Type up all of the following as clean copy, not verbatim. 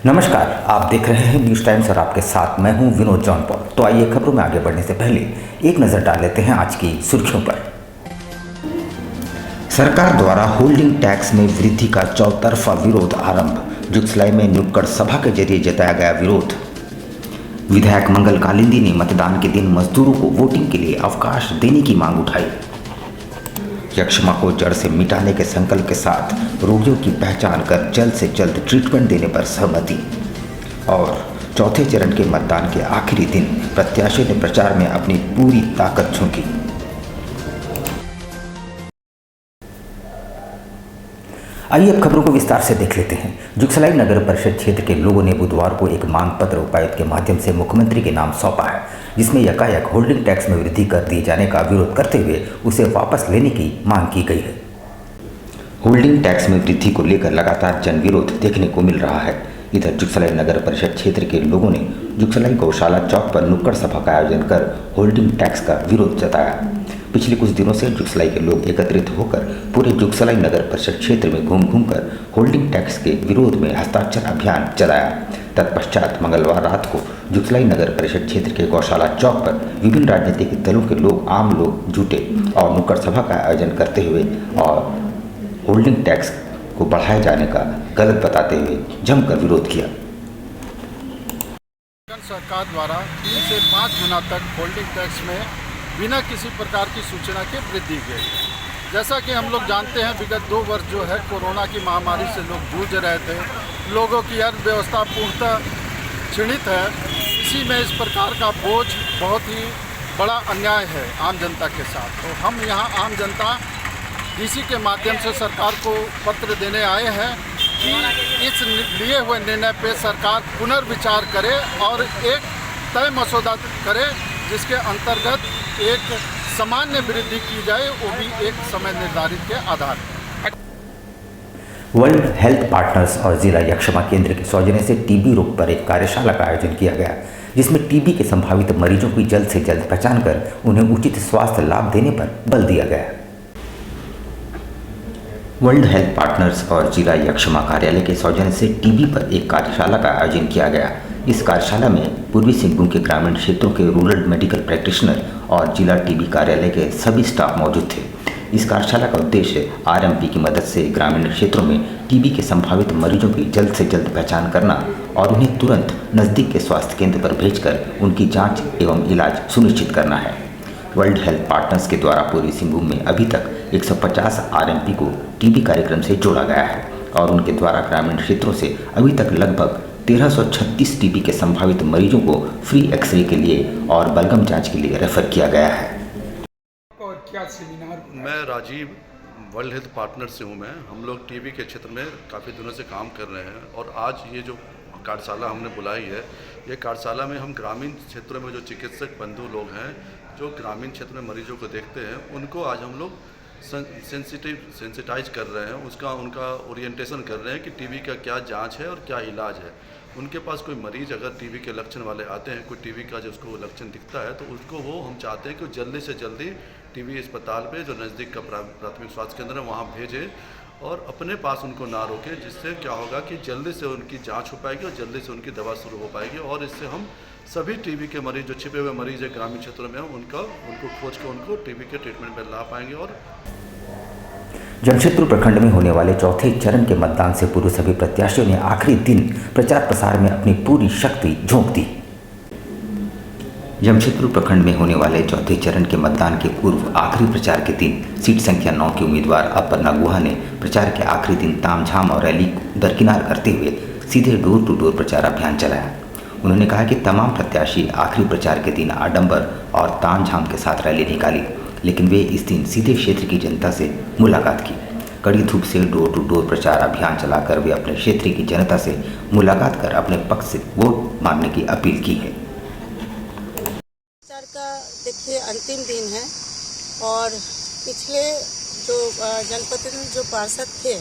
नमस्कार, आप देख रहे हैं न्यूज़ टाइम्स और आपके साथ मैं हूं विनोद जॉन पॉल। तो आइए खबरों में आगे बढ़ने से पहले एक नज़र डाल लेते हैं आज की सुर्खियों पर। सरकार द्वारा होल्डिंग टैक्स में वृद्धि का चौतरफा विरोध आरंभ। जुगसलाई में नुक्कड़ सभा के जरिए जताया गया विरोध। विधायक मंगल कालिंदी ने मतदान के दिन मजदूरों को वोटिंग के लिए अवकाश देने की मांग उठाई। यक्ष्मा को जड़ से मिटाने के संकल्प के साथ रोगियों की पहचान कर जल्द से जल्द ट्रीटमेंट देने पर सहमति। और चौथे चरण के मतदान के आखिरी दिन प्रत्याशियों ने प्रचार में अपनी पूरी ताकत झोंकी। आइए अब खबरों को विस्तार से देख लेते हैं। जुगसलाई नगर परिषद क्षेत्र के लोगों ने बुधवार को एक मांग पत्र उपायुक्त के माध्यम से मुख्यमंत्री के नाम सौंपा है, जिसमें यकायक होल्डिंग टैक्स में वृद्धि कर दिए जाने का विरोध करते हुए उसे वापस लेने की मांग की गई है। होल्डिंग टैक्स में वृद्धि को लेकर लगातार जन विरोध देखने को मिल रहा है। इधर जुगसलाई नगर परिषद क्षेत्र के लोगों ने जुगसलाई गौशाला चौक पर नुक्कड़ सभा का आयोजन कर होल्डिंग टैक्स का विरोध जताया। पिछले कुछ दिनों से जुगसलाई के लोग एकत्रित होकर पूरे जुगसलाई नगर परिषद क्षेत्र में घूम कर होल्डिंग टैक्स के विरोध में हस्ताक्षर अभियान चलाया। तत्पश्चात मंगलवार रात को जुगसलाई नगर परिषद क्षेत्र के गौशाला चौक पर विभिन्न राजनीतिक दलों के लोग आम लोग जुटे और नुक्कड़ सभा का आयोजन करते हुए और होल्डिंग टैक्स को बढ़ाए जाने का गलत बताते हुए जमकर विरोध किया। सरकार द्वारा 3 से 5 गुना तक होल्डिंग टैक्स में बिना किसी प्रकार की सूचना के वृद्धि की गई। जैसा कि हम लोग जानते हैं, विगत 2 वर्ष जो है कोरोना की महामारी से लोग जूझ रहे थे, लोगों की अर्थव्यवस्था पूर्णतः क्षीणित है। इसी में इस प्रकार का बोझ बहुत ही बड़ा अन्याय है आम जनता के साथ। तो हम यहाँ आम जनता डीसी के माध्यम से सरकार को पत्र देने आए हैं कि इस लिए हुए निर्णय पे सरकार पुनर्विचार करे और एक तय मसौदा करे, जिसके अंतर्गत एक सामान्य वृद्धि की जाए, वो भी एक समय निर्धारित के आधार पर। वर्ल्ड हेल्थ पार्टनर्स और जिला यक्ष्मा केंद्र के सौजन्य से टीबी रोग पर एक कार्यशाला का आयोजन किया गया, जिसमें टीबी के संभावित मरीजों की जल्द से जल्द पहचान कर उन्हें उचित स्वास्थ्य लाभ देने पर बल दिया गया। वर्ल्ड हेल्थ पार्टनर्स और जिला यक्ष्मा कार्यालय के सौजन्य से टीबी पर एक कार्यशाला का आयोजन किया गया। इस कार्यशाला में पूर्वी सिंहभूम के ग्रामीण क्षेत्रों के रूरल मेडिकल प्रैक्टिशनर और जिला टीबी कार्यालय के सभी स्टाफ मौजूद थे। इस कार्यशाला का उद्देश्य आरएमपी की मदद से ग्रामीण क्षेत्रों में टीबी के संभावित मरीजों की जल्द से जल्द पहचान करना और उन्हें तुरंत नज़दीक के स्वास्थ्य केंद्र पर भेजकर उनकी जाँच एवं इलाज सुनिश्चित करना है। वर्ल्ड हेल्थ पार्टनर्स के द्वारा पूर्वी सिंहभूम में अभी तक 150 आरएमपी को टीबी कार्यक्रम से जोड़ा गया है और उनके द्वारा ग्रामीण क्षेत्रों से अभी तक लगभग 1336 टीबी के संभावित मरीजों को फ्री एक्सरे के लिए और बलगम जांच के लिए रेफर किया गया है। और क्या सेमिनार? मैं राजीव, वर्ल्ड हेल्थ पार्टनर से हूँ। हम लोग टीबी के क्षेत्र में काफ़ी दिनों से काम कर रहे हैं और आज ये जो कार्यशाला हमने बुलाई है, ये कार्यशाला में हम ग्रामीण क्षेत्रों में जो चिकित्सक बंधु लोग हैं जो ग्रामीण क्षेत्र में मरीजों को देखते हैं, उनको आज हम लोग सेंसिटाइज कर रहे हैं, उनका ओरिएंटेशन कर रहे हैं कि टीबी का क्या जांच है और क्या इलाज है। उनके पास कोई मरीज़ अगर टीबी के लक्षण वाले आते हैं, कोई टीबी का जिसको लक्षण दिखता है, तो उसको हम चाहते हैं कि जल्दी से जल्दी टीबी अस्पताल पे जो नज़दीक का प्राथमिक स्वास्थ्य केंद्र है वहाँ भेजें और अपने पास उनको ना रोकें, जिससे क्या होगा कि जल्दी से उनकी जांच हो पाएगी और जल्दी से उनकी दवा शुरू हो पाएगी और इससे हम सभी टीबी के मरीज जो छिपे हुए मरीज है ग्रामीण क्षेत्रों में उनको खोज के उनको टीबी के ट्रीटमेंट में ला पाएंगे। और जमशेदपुर प्रखंड में होने वाले चौथे चरण के मतदान से पूर्व सभी प्रत्याशियों ने आखिरी दिन प्रचार प्रसार में अपनी पूरी शक्ति झोंक दी। जमशेदपुर प्रखंड में होने वाले चौथे चरण के मतदान के पूर्व आखिरी प्रचार के दिन सीट संख्या 9 के उम्मीदवार अपर्णा गुहा ने प्रचार के आखिरी दिन तामझाम और रैली दरकिनार करते हुए सीधे डोर टू डोर प्रचार अभियान चलाया। उन्होंने कहा कि तमाम प्रत्याशी आखिरी प्रचार के दिन आडंबर और तामझाम के साथ रैली निकाली, लेकिन वे इस दिन सीधे क्षेत्र की जनता से मुलाकात की। कड़ी धूप से डोर टू डोर प्रचार अभियान चलाकर वे अपने क्षेत्र की जनता से मुलाकात कर अपने पक्ष से वोट मांगने की अपील की है। प्रचार का देखिए अंतिम दिन है और पिछले जो जनप्रतिनिधि जो पार्षद थे,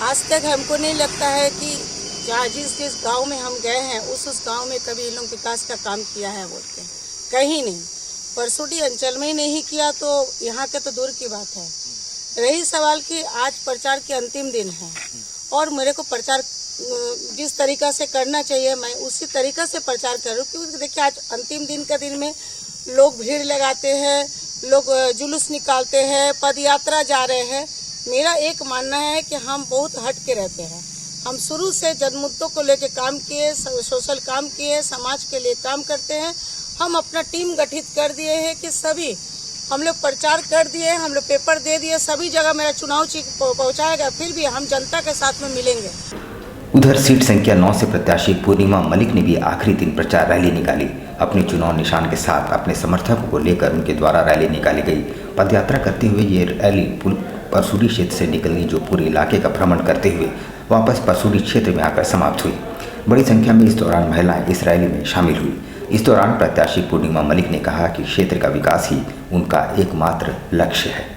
आज तक हमको नहीं लगता है कि जहाँ जिस गांव में हम गए हैं उस गांव में कभी इन लोग विकास का काम किया है बोलते हैं, कहीं नहीं। परसोटी अंचल में ही नहीं किया तो यहाँ के तो दूर की बात है। रही सवाल कि आज प्रचार के अंतिम दिन है और मेरे को प्रचार जिस तरीका से करना चाहिए मैं उसी तरीका से प्रचार कर रही हूँ। क्योंकि देखिए आज अंतिम दिन का दिन में लोग भीड़ लगाते हैं, लोग जुलूस निकालते हैं, पद यात्रा जा रहे हैं। मेरा एक मानना है कि हम बहुत हट के रहते हैं। हम शुरू से जनमुद्दों को लेकर काम किए, सोशल काम किए, समाज के लिए काम करते हैं। हम अपना टीम गठित कर दिए हैं कि सभी हम लोग प्रचार कर दिए, हम लोग पेपर दे दिए, सभी जगह मेरा चुनाव चिन्ह पहुंचाएगा। फिर भी हम जनता के साथ में मिलेंगे। उधर सीट संख्या 9 से प्रत्याशी पूर्णिमा मलिक ने भी आखिरी दिन प्रचार रैली निकाली। अपने चुनाव निशान के साथ अपने समर्थकों को लेकर उनके द्वारा रैली निकाली गई। पदयात्रा करते हुए ये रैली परसूरी क्षेत्र से निकली, जो पूरे इलाके का भ्रमण करते हुए वापस परसूरी क्षेत्र में आकर समाप्त हुई। बड़ी संख्या में इस दौरान महिलाएं इस रैली में शामिल हुई। इस दौरान प्रत्याशी पूर्णिमा मलिक ने कहा कि क्षेत्र का विकास ही उनका एकमात्र लक्ष्य है।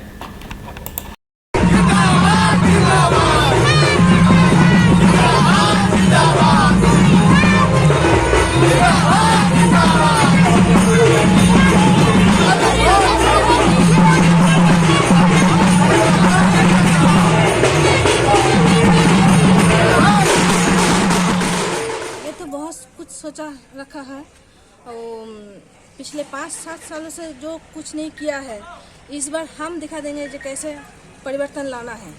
सोचा रखा है और पिछले 5-7 सालों से जो कुछ नहीं किया है, इस बार हम दिखा देंगे जो कैसे परिवर्तन लाना है।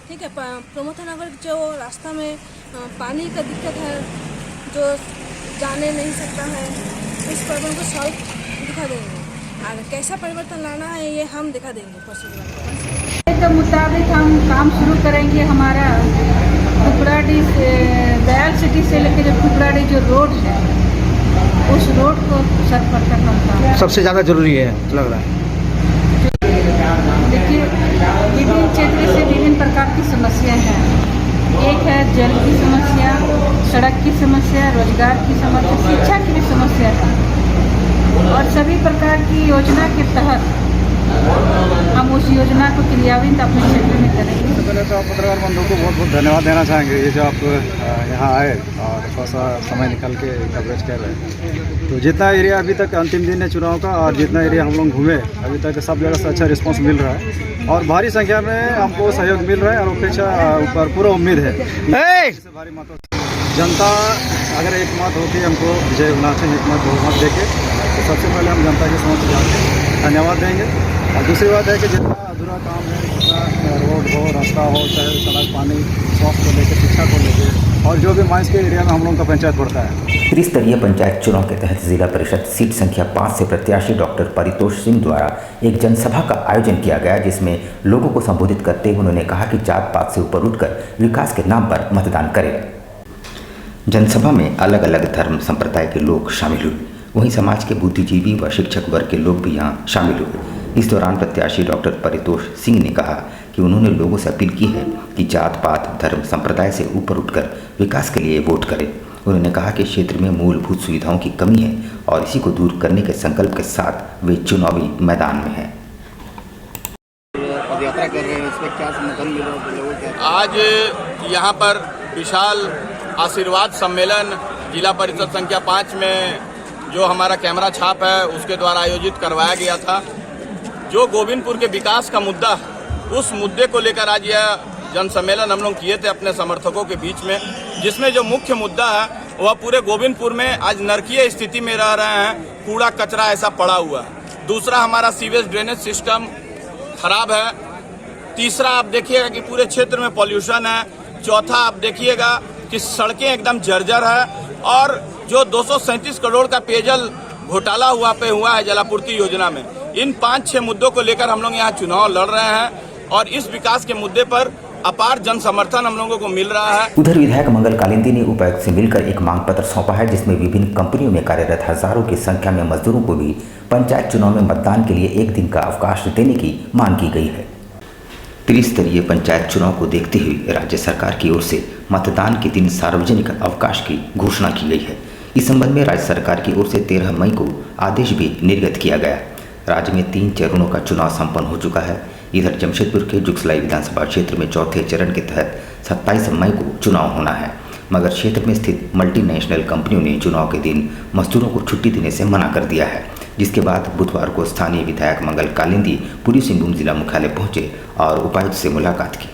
ठीक है, प्रमोद नगर जो रास्ता में पानी का दिक्कत है, जो जाने नहीं सकता है, उस प्रॉब्लम को सॉल्व दिखा देंगे और कैसा परिवर्तन लाना है ये हम दिखा देंगे। के मुताबिक हम काम शुरू करेंगे। हमारा टुकड़ाडी से दयाल सिटी से लेकर जो टुकड़ाडी जो रोड है, उस रोड को सर्फर का काम सबसे ज़्यादा जरूरी है लग रहा है। देखिए, विभिन्न क्षेत्र से विभिन्न प्रकार की समस्याएं हैं। एक है जल की समस्या, सड़क की समस्या, रोजगार की समस्या, शिक्षा की भी समस्या है और सभी प्रकार की योजना के तहत हम उस योजना को क्रियान्वित अपने क्षेत्र में करेंगे। सबसे पहले तो आप पत्रकार बंधुओं को बहुत बहुत धन्यवाद देना चाहेंगे, ये जो आप यहाँ आए और थोड़ा सा समय निकाल के कवरेज कर रहे हैं। तो जितना एरिया अभी तक अंतिम दिन है चुनाव का और जितना एरिया हम लोग घूमे अभी तक, सब जगह से अच्छा रिस्पॉन्स मिल रहा है और भारी संख्या में हमको सहयोग मिल रहा है और अपेक्षा पर पूरा उम्मीद है। भारी मतों जनता अगर एक मत होती हमको विजय होना चाहिए, एक मत बहुमत देके, तो सबसे पहले हम जनता के समक्ष जाकर धन्यवाद देंगे। और दूसरी बात है कि जितना अधूरा काम है, जितना रोड हो, रास्ता हो, चाहे सड़क, पानी, स्वास्थ्य को लेकर, शिक्षा को लेकर और जो भी माइंस के एरिया में हम लोगों का पंचायत पड़ता है। त्रिस्तरीय पंचायत चुनाव के तहत जिला परिषद सीट संख्या 5 से प्रत्याशी डॉक्टर परितोष सिंह द्वारा एक जनसभा का आयोजन किया गया, जिसमें लोगों को संबोधित करते हुए उन्होंने कहा कि जात पात से ऊपर उठकर विकास के नाम पर मतदान करें। जनसभा में अलग अलग धर्म संप्रदाय के लोग शामिल हुए, वहीं समाज के बुद्धिजीवी व शिक्षक वर्ग के लोग भी यहाँ शामिल हुए। इस दौरान प्रत्याशी डॉक्टर परितोष सिंह ने कहा कि उन्होंने लोगों से अपील की है कि जात पात धर्म संप्रदाय से ऊपर उठकर विकास के लिए वोट करें। उन्होंने कहा कि क्षेत्र में मूलभूत सुविधाओं की कमी है और इसी को दूर करने के संकल्प के साथ वे चुनावी मैदान में हैं। पदयात्रा कर रहे हैं, इसमें क्या समर्थन मिल रहा है लोगों को? आज यहाँ पर विशाल आशीर्वाद सम्मेलन जिला परिषद संख्या 5 में जो हमारा कैमरा छाप है उसके द्वारा आयोजित करवाया गया था। जो गोविंदपुर के विकास का मुद्दा, उस मुद्दे को लेकर आज यह जनसम्मेलन हम लोग किए थे अपने समर्थकों के बीच में, जिसमें जो मुख्य मुद्दा है वह पूरे गोविंदपुर में आज नरकीय स्थिति में रह रहे हैं, कूड़ा कचरा ऐसा पड़ा हुआ है। दूसरा, हमारा सीवेज ड्रेनेज सिस्टम खराब है। तीसरा, आप देखिएगा कि पूरे क्षेत्र में पॉल्यूशन है। चौथा, आप देखिएगा कि सड़कें एकदम जर्जर है और जो 237 करोड़ का पेयजल घोटाला हुआ है जलापूर्ति योजना में। इन 5-6 मुद्दों को लेकर हम लोग यहाँ चुनाव लड़ रहे हैं और इस विकास के मुद्दे पर अपार जन समर्थन हम लोगों को मिल रहा है। उधर विधायक मंगल कालिंदी ने उपायुक्त से मिलकर एक मांग पत्र सौंपा है, जिसमें विभिन्न कंपनियों में कार्यरत हजारों की संख्या में मजदूरों को भी पंचायत चुनाव में मतदान के लिए एक दिन का अवकाश देने की मांग की गई है। त्रिस्तरीय पंचायत चुनाव को देखते हुए राज्य सरकार की ओर से मतदान के दिन सार्वजनिक अवकाश की घोषणा की गई है। इस संबंध में राज्य सरकार की ओर से 13 मई को आदेश भी निर्गत किया गया। राज्य में 3 चरणों का चुनाव संपन्न हो चुका है। इधर जमशेदपुर के जुगसलाई विधानसभा क्षेत्र में चौथे चरण के तहत 27 मई को चुनाव होना है, मगर क्षेत्र में स्थित मल्टीनेशनल कंपनियों ने चुनाव के दिन मजदूरों को छुट्टी देने से मना कर दिया है, जिसके बाद बुधवार को स्थानीय विधायक मंगल कालिंदी पूर्वी सिंहभूम जिला मुख्यालय पहुंचे और उपायुक्त से मुलाकात की।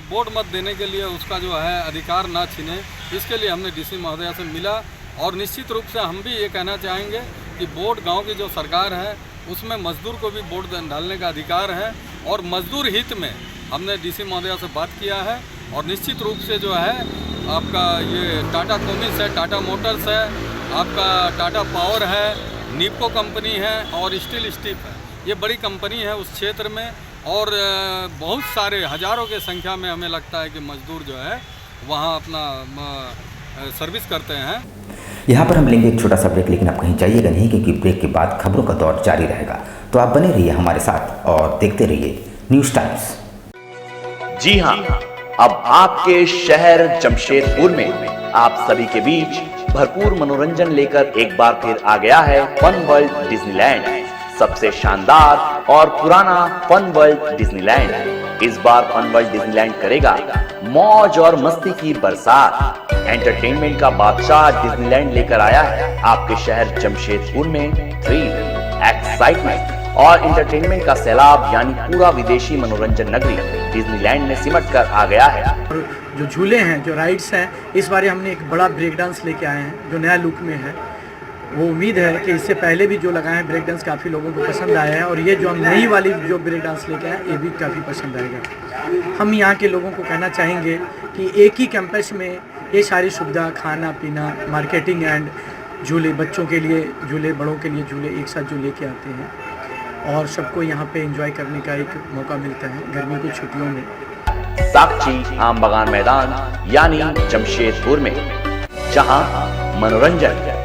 बोर्ड मत देने के लिए उसका जो है अधिकार ना छीने, इसके लिए हमने डीसी महोदया से मिला। और निश्चित रूप से हम भी ये कहना चाहेंगे कि बोर्ड गांव की जो सरकार है उसमें मजदूर को भी बोर्ड डालने का अधिकार है, और मजदूर हित में हमने डीसी महोदया से बात किया है। और निश्चित रूप से जो है आपका ये टाटा कॉमिस है, टाटा मोटर्स है, आपका टाटा पावर है, नीपको कंपनी है और स्टील स्टीप है, ये बड़ी कंपनी है उस क्षेत्र में। और बहुत सारे हज़ारों के संख्या में हमें लगता है कि मजदूर जो है वहाँ अपना सर्विस करते हैं। यहाँ पर हम लेंगे एक छोटा सा ब्रेक, लेकिन आप कहीं जाइएगा नहीं, क्योंकि ब्रेक के बाद खबरों का दौर जारी रहेगा। तो आप बने रहिए हमारे साथ और देखते रहिए न्यूज़ टाइम्स। जी हाँ, अब आपके शहर जमशेदपुर में आप सभी के बीच भरपूर मनोरंजन लेकर एक बार फिर आ गया है फन वर्ल्ड डिज्नीलैंड। सबसे शानदार और पुराना फन वर्ल्ड डिज्नीलैंड इस बार फन वर्ल्ड डिज्नीलैंड करेगा मौज और मस्ती की बरसात। एंटरटेनमेंट का बादशाह डिज्नीलैंड लेकर आया है आपके शहर जमशेदपुर में थ्रिल, एक्साइटमेंट और एंटरटेनमेंट का सैलाब, यानी पूरा विदेशी मनोरंजन नगरी डिज्नीलैंड में सिमट कर आ गया है। जो झूले हैं, जो राइड्स हैं, इस बार हमने एक बड़ा ब्रेक डांस लेके आए हैं जो नया लुक में है। वो उम्मीद है कि इससे पहले भी जो लगाए हैं ब्रेक डांस काफ़ी लोगों को पसंद आया है, और ये जो हम नई वाली जो ब्रेक डांस लेके आए ये भी काफ़ी पसंद आएगा। हम यहाँ के लोगों को कहना चाहेंगे कि एक ही कैंपस में ये सारी सुविधा, खाना पीना, मार्केटिंग एंड झूले, बच्चों के लिए झूले, बड़ों के लिए झूले एक साथ जो लेके आते हैं, और सबको यहाँ पे एंजॉय करने का एक मौका मिलता है गर्मियों की छुट्टियों में। साक्षी आम बागान मैदान यानी जमशेदपुर में, जहां मनोरंजन,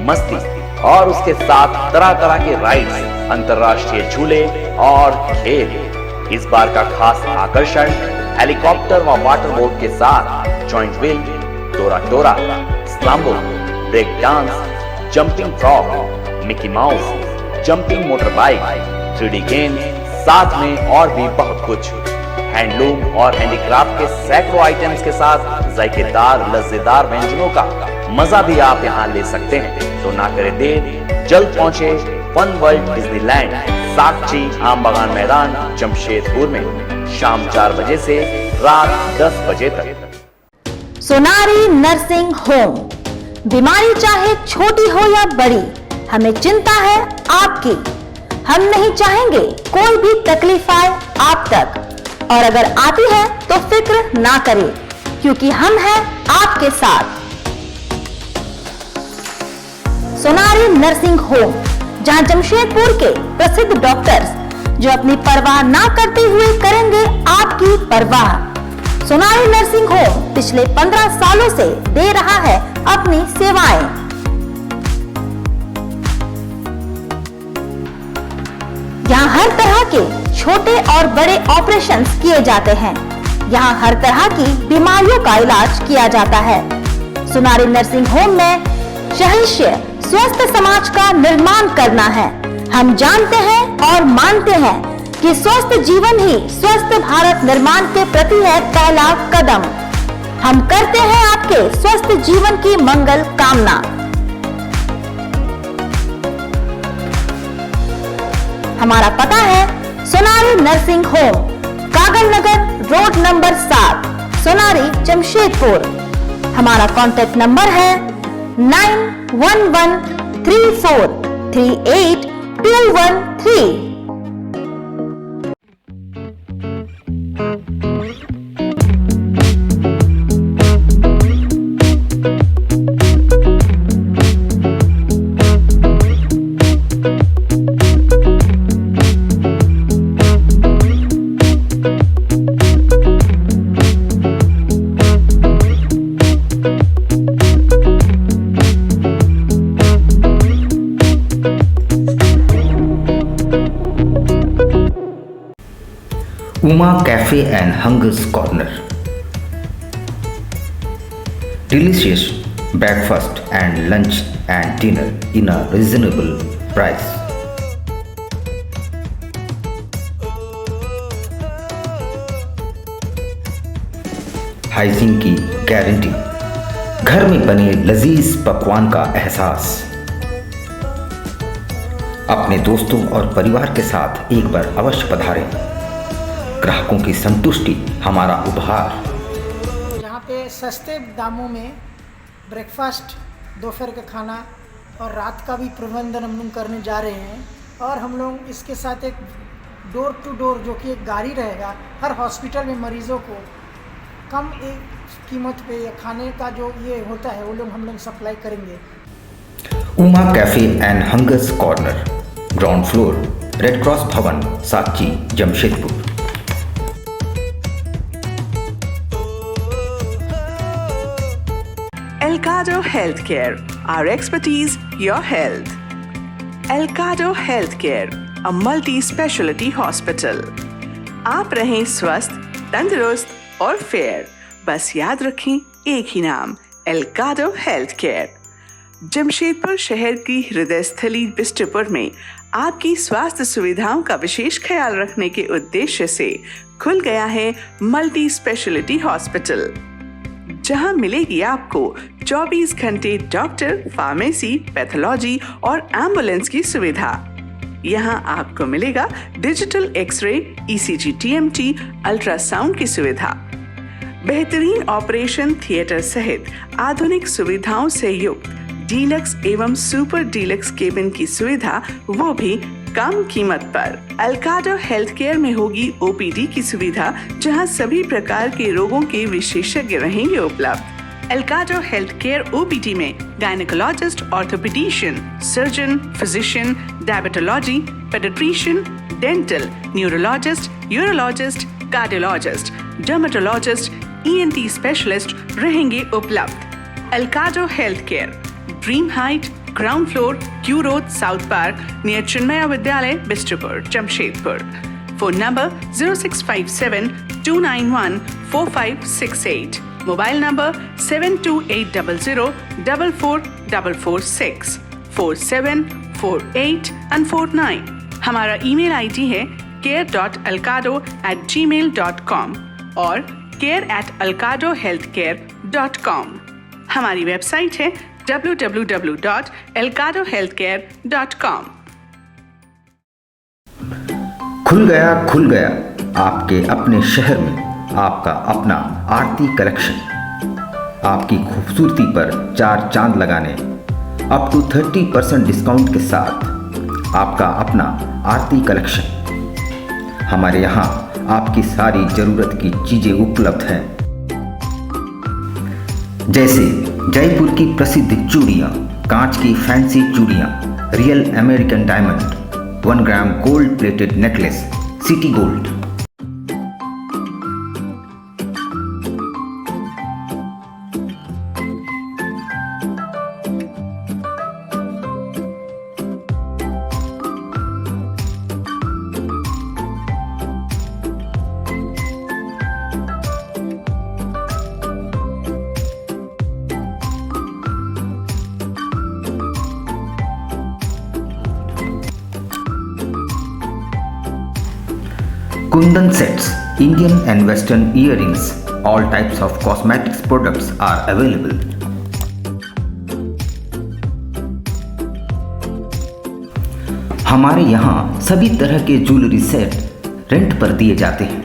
मस्ती और उसके साथ तरह तरह के राइड्स, अंतर्राष्ट्रीय झूले और खेल। इस बार का खास आकर्षण हेलीकॉप्टर व वाटर बोट के साथ जॉइंट व्हील, टोरा टोरा, स्लाम्बो, break dance, jumping frog, Mickey Mouse, jumping motor bike, 3D game, साथ में और भी बहुत कुछ। हैंडलूम और हैंडीक्राफ्ट के सैकड़ों आइटम्स के साथ जायकेदार लज्जेदार व्यंजनों का मजा भी आप यहाँ ले सकते हैं। तो ना करें देर, जल्द पहुंचे फन वर्ल्ड डिज्नीलैंड, साक्षी आम बागान मैदान जमशेदपुर में, शाम 4 बजे से रात 10 बजे तक। सोनारी नर्सिंग होम, बीमारी चाहे छोटी हो या बड़ी, हमें चिंता है आपकी। हम नहीं चाहेंगे कोई भी तकलीफ आए आप तक, और अगर आती है तो फिक्र ना करें, क्योंकि हम हैं आपके साथ। सोनारी नर्सिंग होम, जहां जमशेदपुर के प्रसिद्ध डॉक्टर्स जो अपनी परवाह ना करते हुए करेंगे आपकी परवाह। सोनारी नर्सिंग होम पिछले 15 सालों से दे रहा है अपनी सेवाएं। यहाँ हर तरह के छोटे और बड़े ऑपरेशंस किए जाते हैं। यहाँ हर तरह की बीमारियों का इलाज किया जाता है। सोनारी नर्सिंग होम में शहंशाह स्वस्थ समाज का निर्माण करना है। हम जानते हैं और मानते हैं कि स्वस्थ जीवन ही स्वस्थ भारत निर्माण के प्रति है पहला कदम। हम करते हैं आपके स्वस्थ जीवन की मंगल कामना। हमारा पता है सोनारी नर्सिंग होम, कागल नगर रोड नंबर 7, सोनारी जमशेदपुर। हमारा कॉन्टैक्ट नंबर है 91143438 Uma Cafe and Hunger's Corner. Delicious breakfast and lunch and dinner in a reasonable price. Hygiene की गारंटी, घर में बने लजीज पकवान का एहसास। अपने दोस्तों और परिवार के साथ एक बार अवश्य पधारें। ग्राहकों की संतुष्टि हमारा उपहार। यहाँ पे सस्ते दामों में ब्रेकफास्ट, दोपहर का खाना और रात का भी प्रबंधन हम लोग करने जा रहे हैं। और हम लोग इसके साथ एक डोर टू डोर जो कि एक गाड़ी रहेगा, हर हॉस्पिटल में मरीज़ों को कम एक कीमत पे या खाने का जो ये होता है वो लोग हम लोग सप्लाई करेंगे। Uma cafe and hungers corner, ground floor, red cross भवन, साची, Jamshedpur. Elcado Healthcare, our expertise, your health. Elcado Healthcare, a multi-specialty hospital. आप रहें स्वस्थ, तंदुरुस्त और फेयर, बस याद रखें एक ही नाम, Elcado Healthcare। जमशेदपुर शहर की हृदय स्थली बिष्टपुर में आपकी स्वास्थ्य सुविधाओं का विशेष ख्याल रखने के उद्देश्य से खुल गया है मल्टी स्पेशलिटी हॉस्पिटल, जहां मिलेगी आपको 24 घंटे डॉक्टर, फार्मेसी, पैथोलॉजी और एम्बुलेंस की सुविधा। यहां आपको मिलेगा digital X-ray, ECG, TMT, ultrasound की सुविधा, बेहतरीन ऑपरेशन थिएटर सहित आधुनिक सुविधाओं से युक्त डीलक्स एवं सुपर डीलक्स केबिन की सुविधा, वो भी कम कीमत पर। एल्काडो हेल्थ केयर में होगी OPD की सुविधा, जहां सभी प्रकार के रोगों के विशेषज्ञ रहेंगे उपलब्ध। एल्काडो हेल्थ केयर OPD में gynaecologist, orthopaedician, surgeon, physician, diabetology, paediatrician, dental, neurologist, urologist, cardiologist, dermatologist, ENT specialist रहेंगे उपलब्ध। एल्काडो health care, dream height, ground floor, Q road, South Park, near Chinmaya Vidyalaya, Bistupur, Jamshedpur. Phone number 0657-291-4568, mobile number 7280044446, 474849। हमारा email ID है care.elcado@gmail.com और care@elcadohealthcare.com। हमारी website है www.elcadohealthcare.com। खुल गया आपके अपने शहर में आपका अपना आरती कलेक्शन। आपकी खूबसूरती पर 4 चांद लगाने अप टू 30% डिस्काउंट के साथ आपका अपना आरती कलेक्शन। हमारे यहाँ आपकी सारी जरूरत की चीजें उपलब्ध हैं, जैसे जयपुर की प्रसिद्ध चूड़ियाँ, कांच की फैंसी चूड़ियाँ, real American diamond, 1 gram gold plated necklace, city gold. Kundan sets, Indian and Western earrings, all types of cosmetics products are available. हमारे यहाँ सभी तरह के ज्वेलरी सेट रेंट पर दिए जाते हैं।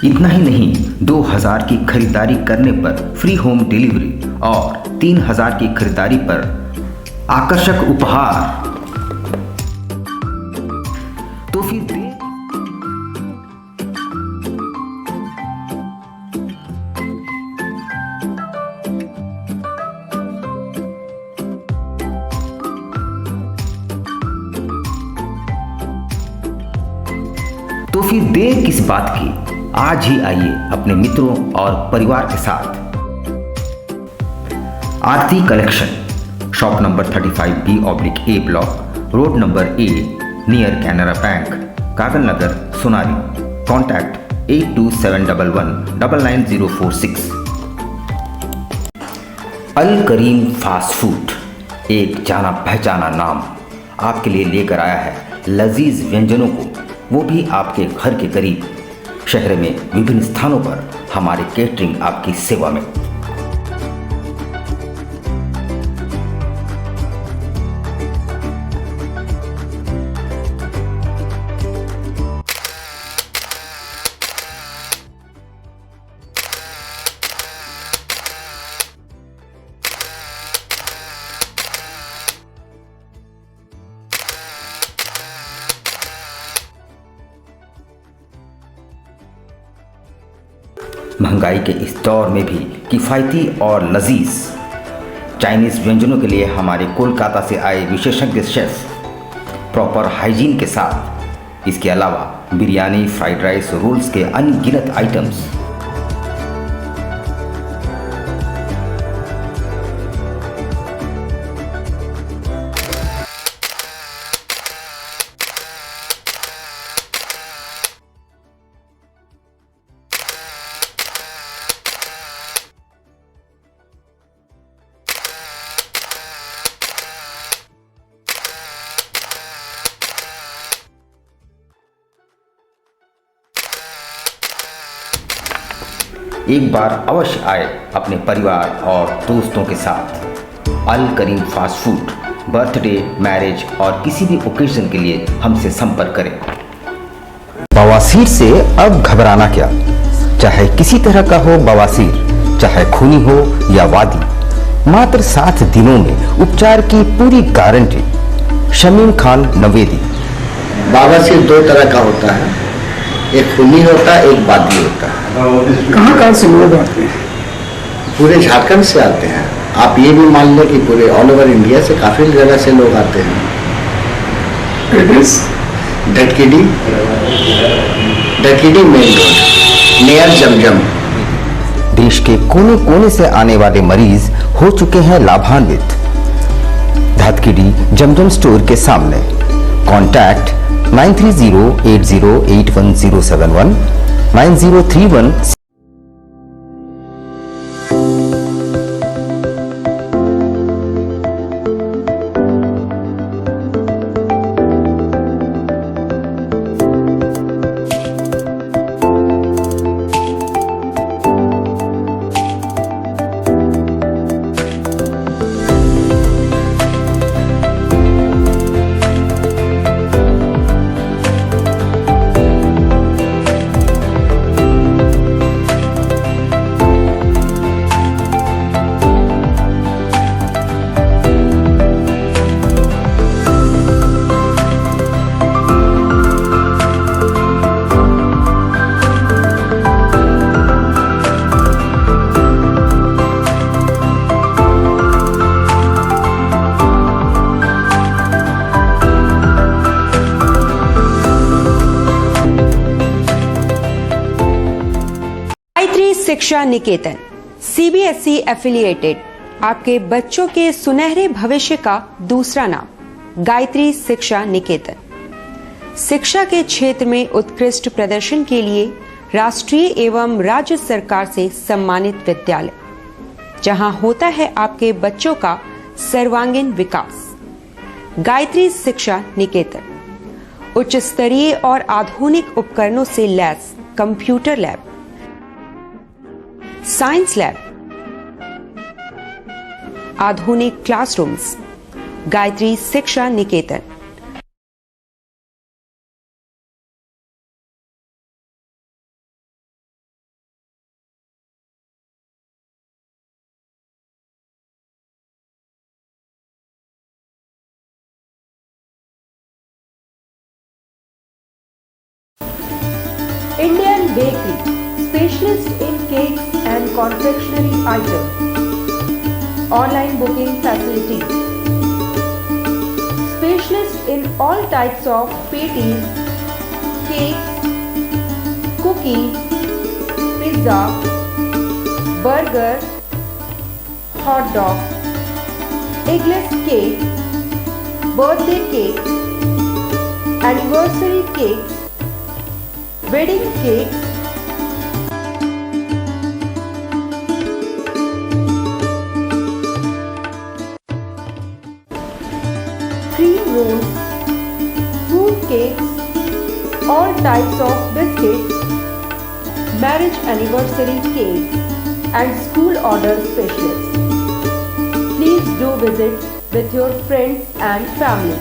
इतना ही नहीं, 2000 की खरीदारी करने पर फ्री होम डिलीवरी और 3000 की खरीदारी पर आकर्षक उपहार। तो फिर देर किस बात की, आज ही आइए अपने मित्रों और परिवार के साथ। Aarti collection, shop number 35B/A block, road number A, near Canara bank, Kagal Nagar, Sonari. Contact 8271119046। Al Karim fast food, एक जाना पहचाना नाम, आपके लिए लेकर आया है लजीज व्यंजनों को, वो भी आपके घर के करीब। शहर में विभिन्न स्थानों पर हमारे केटरिंग आपकी सेवा में। महंगाई के इस दौर में भी किफ़ायती और लजीज चाइनीज़ व्यंजनों के लिए हमारे कोलकाता से आए विशेषज्ञ शेफ़ प्रॉपर हाइजीन के साथ, इसके अलावा बिरयानी, फ्राइड राइस, रोल्स के अनगिनत आइटम्स। एक बार अवश्य आए अपने परिवार और दोस्तों के साथ। अल Karim fast food, birthday, marriage और किसी भी ओकेजन के लिए हमसे संपर्क करें। बवासीर से अब घबराना क्या, चाहे किसी तरह का हो बवासीर, चाहे खूनी हो या वादी, मात्र 7 दिनों में उपचार की पूरी गारंटी। शमीम खान नवेदी। बवासीर 2 तरह का होता है, एक खूनी होता है, एक वादी होता है। कहाँ से लोग आते हैं? पूरे झारखंड से आते हैं। आप ये भी मान लें कि पूरे ऑल ओवर इंडिया से काफ़ी जगह से लोग आते हैं। डटकीडी मेन रोड नियर जमजम। देश के कोने कोने से आने वाले मरीज हो चुके हैं लाभान्वित। धतकीडी जमजम स्टोर के सामने। कॉन्टैक्ट 9308081071 9031। शिक्षा निकेतन CBSE एफिलिएटेड आपके बच्चों के सुनहरे भविष्य का दूसरा नाम गायत्री शिक्षा निकेतन। शिक्षा के क्षेत्र में उत्कृष्ट प्रदर्शन के लिए राष्ट्रीय एवं राज्य सरकार से सम्मानित विद्यालय, जहां होता है आपके बच्चों का सर्वांगीण विकास। गायत्री शिक्षा निकेतन उच्च स्तरीय और आधुनिक उपकरणों से lace computer lab, science lab, आधुनिक क्लासरूम्स। गायत्री शिक्षा निकेतन। Indian Bakery, specialist in cakes and confectionery items. Online booking facilities. Specialist in all types of patties, cakes, cookies, pizza, burger, hot dog, eggless cake, birthday cake, anniversary cakes, wedding cakes, cream rolls, fruit cakes, all types of biscuits, marriage anniversary cakes, and school order specialists. Please do visit with your friends and family.